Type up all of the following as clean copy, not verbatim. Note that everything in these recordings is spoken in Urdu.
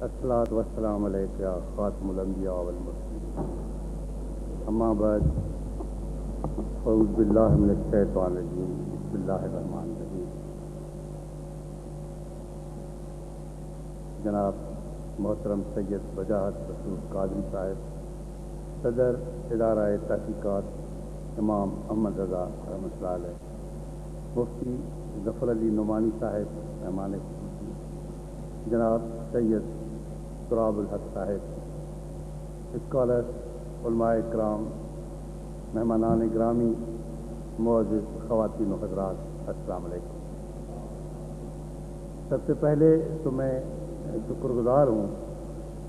الصلاۃ والسلام علیک یا خاتم الانبیاء والمرسلین، اما بعد، اعوذ باللہ من الشیطان الرجیم، بسم اللہ الرحمن الرحیم۔ جناب محترم سید وجاہت رسول قادری صاحب، صدر ادارہ تحقیقات امام احمد رضا رحمۃ اللہ علیہ، مفتی ظفر علی نعمانی صاحب مہمان خصوصی، جناب سید تراب الحق صاحب، اسکالرس، علماء کرام، مہمانان گرامی، معزز خواتین و حضرات، السلام علیکم۔ سب سے پہلے تو میں شکر گزار ہوں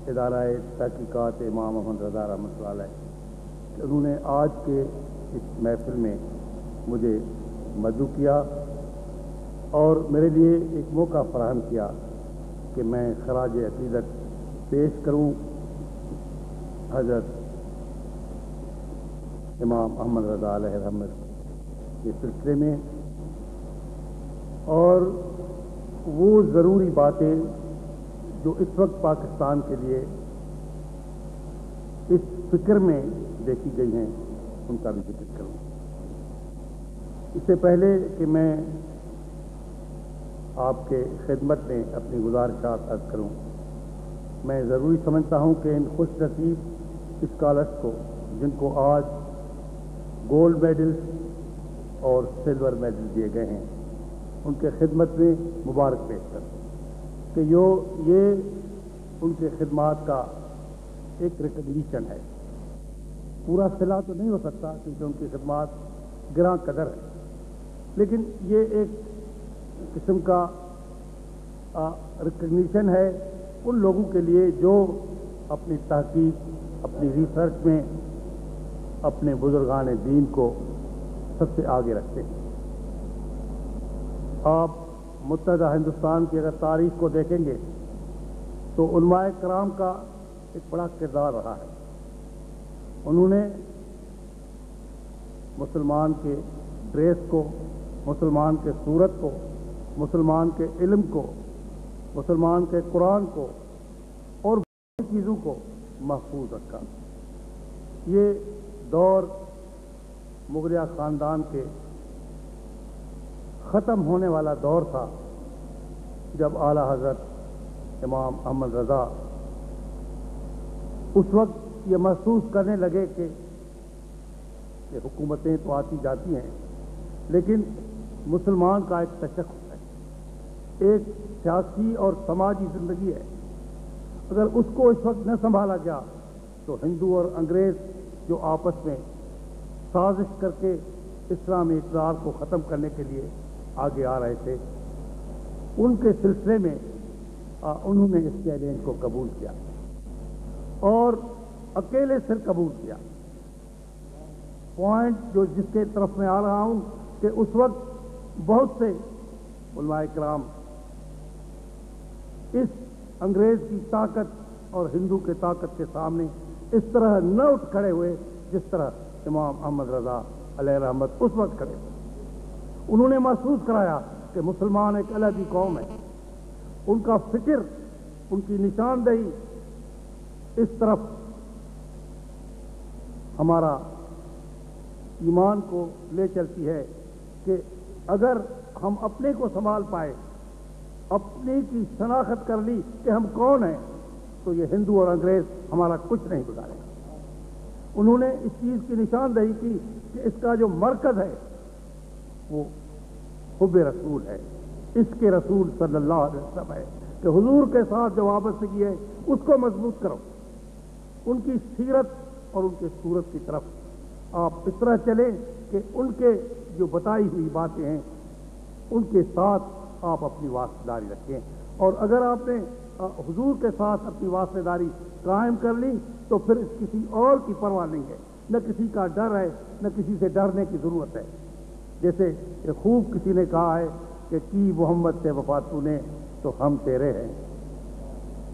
ادارہ تحقیقات امام احمد رضا رحمۃ اللہ علیہ کہ انہوں نے آج کے اس محفل میں مجھے مدعو کیا اور میرے لیے ایک موقع فراہم کیا کہ میں خراج عقیدت پیش کروں حضرت امام احمد رضا علیہ رحمت کے سلسلے میں، اور وہ ضروری باتیں جو اس وقت پاکستان کے لیے اس فکر میں دیکھی گئی ہیں ان کا بھی ذکر کروں۔ اس سے پہلے کہ میں آپ کے خدمت میں اپنی گزارشات عرض کروں، میں ضروری سمجھتا ہوں کہ ان خوش نصیب اسکالرس کو جن کو آج گولڈ میڈل اور سلور میڈل دیے گئے ہیں ان کے خدمت میں مبارک پیش کروں کہ یہ ان کے خدمات کا ایک ریکگنیشن ہے۔ پورا صلہ تو نہیں ہو سکتا کیونکہ ان کی خدمات گراں قدر ہے، لیکن یہ ایک قسم کا ریکگنیشن ہے ان لوگوں کے لیے جو اپنی تحقیق، اپنی ریسرچ میں اپنے بزرگان دین کو سب سے آگے رکھتے ہیں۔ آپ متحدہ ہندوستان کی اگر تاریخ کو دیکھیں گے تو علماء کرام کا ایک بڑا کردار رہا ہے۔ انہوں نے مسلمان کے ڈریس کو، مسلمان کے صورت کو، مسلمان کے علم کو، مسلمان کے قرآن کو اور باقی چیزوں کو محفوظ رکھا۔ یہ دور مغلیہ خاندان کے ختم ہونے والا دور تھا جب اعلیٰ حضرت امام احمد رضا اس وقت یہ محسوس کرنے لگے کہ حکومتیں تو آتی جاتی ہیں لیکن مسلمان کا ایک تشخص ہے، ایک سیاسی اور سماجی زندگی ہے۔ اگر اس کو اس وقت نہ سنبھالا گیا تو ہندو اور انگریز جو آپس میں سازش کر کے اسلامی اقدار کو ختم کرنے کے لیے آگے آ رہے تھے، ان کے سلسلے میں انہوں نے اس چیلنج کو قبول کیا اور اکیلے سر قبول کیا۔ پوائنٹ جو جس کے طرف میں آ رہا ہوں کہ اس وقت بہت سے علماء کرام اس انگریز کی طاقت اور ہندو کی طاقت کے سامنے اس طرح نہ اٹھ کھڑے ہوئے جس طرح امام احمد رضا علیہ رحمت اس وقت کھڑے ہوئے۔ انہوں نے محسوس کرایا کہ مسلمان ایک الگ ہی قوم ہے، ان کا فکر، ان کی نشاندہی اس طرف ہمارا ایمان کو لے چلتی ہے کہ اگر ہم اپنے کو سنبھال پائے، اپنے کی شناخت کر لی کہ ہم کون ہیں، تو یہ ہندو اور انگریز ہمارا کچھ نہیں بگاڑے گا۔ انہوں نے اس چیز کی نشاندہی کی کہ اس کا جو مرکز ہے وہ حب رسول ہے، اس کے رسول صلی اللہ علیہ وسلم ہے کہ حضور کے ساتھ جو وابستگی ہے اس کو مضبوط کرو، ان کی سیرت اور ان کے صورت کی طرف آپ اس طرح چلیں کہ ان کے جو بتائی ہوئی باتیں ہیں ان کے ساتھ آپ اپنی واسطہ داری رکھیں، اور اگر آپ نے حضور کے ساتھ اپنی واسطہ داری قائم کر لی تو پھر کسی اور کی پرواہ نہیں ہے، نہ کسی کا ڈر ہے، نہ کسی سے ڈرنے کی ضرورت ہے۔ جیسے خوب کسی نے کہا ہے کہ کی محمد سے وفا تو نے تو ہم تیرے ہیں،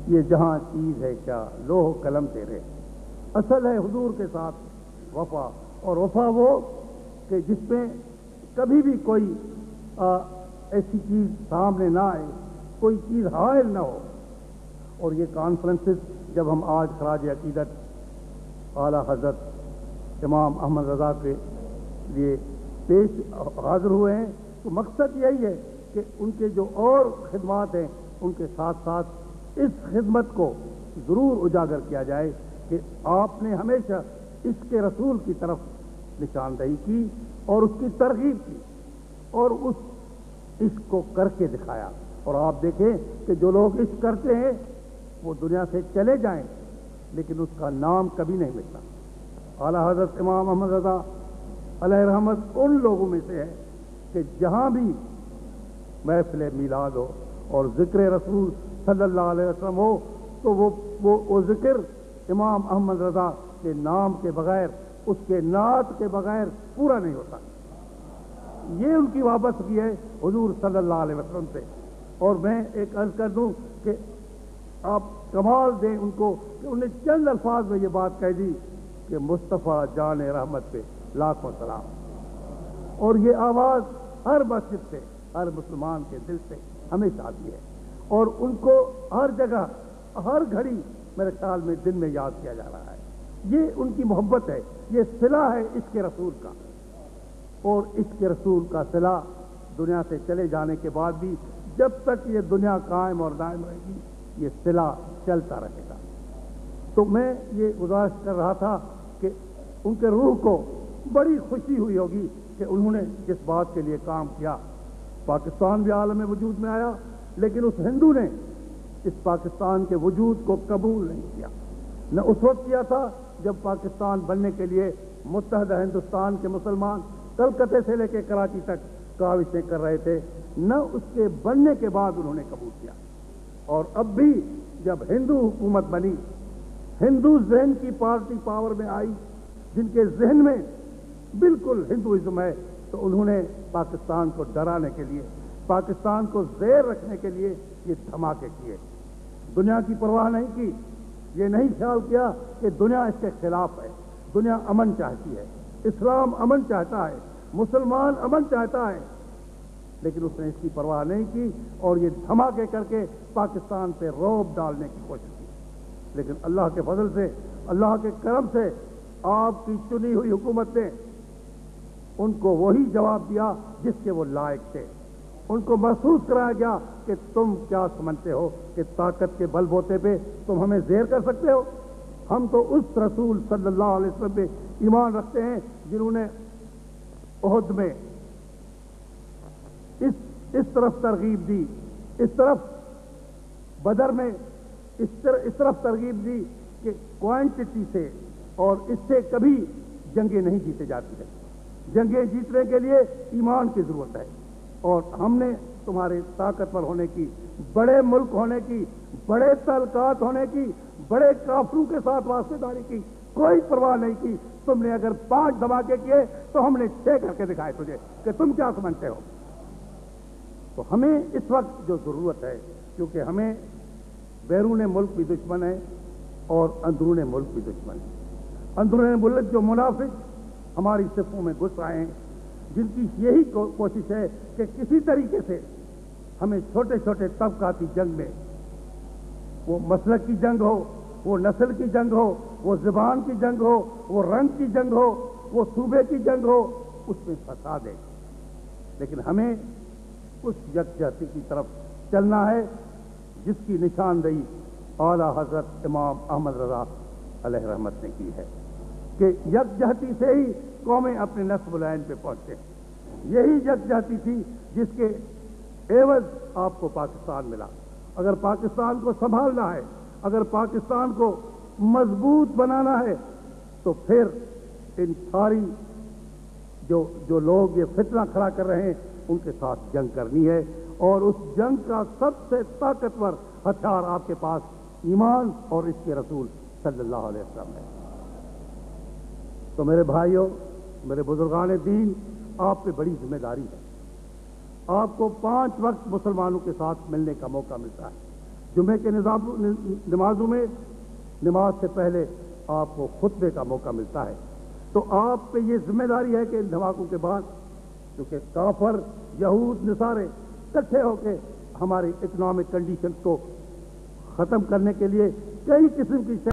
یہ جہاں چیز ہے کیا لوح قلم تیرے۔ اصل ہے حضور کے ساتھ وفا، اور وفا وہ کہ جس میں کبھی بھی کوئی ایسی چیز سامنے نہ آئے، کوئی چیز حائل نہ ہو، اور یہ کانفرنسز جب ہم آج خراج عقیدت اعلیٰ حضرت امام احمد رضا کے لیے پیش حاضر ہوئے ہیں تو مقصد یہی ہے کہ ان کے جو اور خدمات ہیں ان کے ساتھ ساتھ اس خدمت کو ضرور اجاگر کیا جائے کہ آپ نے ہمیشہ عشق رسول کی طرف نشاندہی کی اور اس کی ترغیب کی اور اس عشق کو کر کے دکھایا. اور آپ دیکھیں کہ جو لوگ عشق کرتے ہیں وہ دنیا سے چلے جائیں لیکن اس کا نام کبھی نہیں ملتا. اعلیٰ حضرت امام احمد رضا علیہ رحمت ان لوگوں میں سے ہے کہ جہاں بھی محفل میلاد ہو اور ذکر رسول صلی اللہ علیہ وسلم ہو تو وہ ذکر امام احمد رضا کے نام کے بغیر اس کے نعت کے بغیر پورا نہیں ہوتا. یہ ان کی وابستگی ہے حضور صلی اللہ علیہ وسلم سے. اور میں ایک عرض کر دوں کہ آپ کمال دیں ان کو کہ انہیں چند الفاظ میں یہ بات کہہ دی کہ مصطفیٰ جان رحمت پہ لاکھوں سلام. اور یہ آواز ہر مسجد سے ہر مسلمان کے دل سے ہمیشہ آتی ہے اور ان کو ہر جگہ ہر گھڑی میرے خیال میں دن میں یاد کیا جا رہا ہے. یہ ان کی محبت ہے, یہ صلہ ہے عشق رسول کا. اور عشق رسول کا صلہ دنیا سے چلے جانے کے بعد بھی جب تک یہ دنیا قائم اور دائم رہے گی یہ صلہ چلتا رہے گا. تو میں یہ گزارش کر رہا تھا کہ ان کے روح کو بڑی خوشی ہوئی ہوگی کہ انہوں نے جس بات کے لیے کام کیا. پاکستان بھی عالم وجود میں آیا لیکن اس ہندو نے اس پاکستان کے وجود کو قبول نہیں کیا. نہ اس وقت کیا تھا جب پاکستان بننے کے لیے متحدہ ہندوستان کے مسلمان کلکتے سے لے کے کراچی تک کاوشیں کر رہے تھے, نہ اس کے بننے کے بعد انہوں نے قبول کیا. اور اب بھی جب ہندو حکومت بنی, ہندو ذہن کی پارٹی پاور میں آئی جن کے ذہن میں بالکل ہندوازم ہے, تو انہوں نے پاکستان کو ڈرانے کے لیے, پاکستان کو زیر رکھنے کے لیے یہ دھماکے کیے. دنیا کی پرواہ نہیں کی, یہ نہیں خیال کیا کہ دنیا اس کے خلاف ہے. دنیا امن چاہتی ہے, اسلام امن چاہتا ہے, مسلمان امن چاہتا ہے, لیکن اس نے اس کی پرواہ نہیں کی اور یہ دھماکے کر کے پاکستان پہ رعب ڈالنے کی کوشش کی. لیکن اللہ کے فضل سے, اللہ کے کرم سے آپ کی چنی ہوئی حکومت نے ان کو وہی جواب دیا جس کے وہ لائق تھے. ان کو محسوس کرایا گیا کہ تم کیا سمجھتے ہو کہ طاقت کے بل بوتے پہ تم ہمیں زیر کر سکتے ہو. ہم تو اس رسول صلی اللہ علیہ وسلم پہ ایمان رکھتے ہیں جنہوں نے احد میں اس طرف ترغیب دی, اس طرف بدر میں اس طرف ترغیب دی کہ کوانٹٹی سے اور اس سے کبھی جنگیں نہیں جیتے جاتی ہیں. جنگیں جیتنے کے لیے ایمان کی ضرورت ہے. اور ہم نے تمہارے طاقتور ہونے کی, بڑے ملک ہونے کی, بڑے تعلقات ہونے کی, بڑے کافروں کے ساتھ واسطے داری کی کوئی پرواہ نہیں کی. تم نے اگر 5 دھماکے کیے تو ہم نے 6 کر کے دکھائے تجھے کہ تم کیا سمجھتے ہو. تو ہمیں اس وقت جو ضرورت ہے, کیونکہ ہمیں بیرون ملک بھی دشمن ہے اور اندرون ملک بھی دشمن ہے. اندرون ملک جو منافق ہماری صفوں میں گھس آئے ہیں, جن کی یہی کوشش ہے کہ کسی طریقے سے ہمیں چھوٹے چھوٹے طبقاتی جنگ میں, وہ مسلک کی جنگ ہو, وہ نسل کی جنگ ہو, وہ زبان کی جنگ ہو, وہ رنگ کی جنگ ہو, وہ صوبے کی جنگ ہو, اس میں پھنسا دے. لیکن ہمیں اس یکجہتی کی طرف چلنا ہے جس کی نشاندہی اعلیٰ حضرت امام احمد رضا علیہ رحمت نے کی ہے کہ یکجہتی سے ہی قومیں اپنے نصب العین پہ پہنچے. یہی یکجہتی تھی جس کے عوض آپ کو پاکستان ملا. اگر پاکستان کو سنبھالنا ہے, اگر پاکستان کو مضبوط بنانا ہے, تو پھر ان ساری جو لوگ یہ فتنہ کھڑا کر رہے ہیں ان کے ساتھ جنگ کرنی ہے. اور اس جنگ کا سب سے طاقتور ہتھیار آپ کے پاس ایمان اور اس کے رسول صلی اللہ علیہ وسلم ہے. تو میرے بھائیوں, میرے بزرگان دین, آپ پہ بڑی ذمہ داری ہے. آپ کو 5 وقت مسلمانوں کے ساتھ ملنے کا موقع ملتا ہے. جمعے کے نمازوں میں نماز سے پہلے آپ کو خطبے کا موقع ملتا ہے. تو آپ پہ یہ ذمہ داری ہے کہ ان دھماکوں کے بعد, کیونکہ کافر, یہود, نصارے اکٹھے ہو کے ہماری اکنامک کنڈیشن کو ختم کرنے کے لیے کئی قسم کی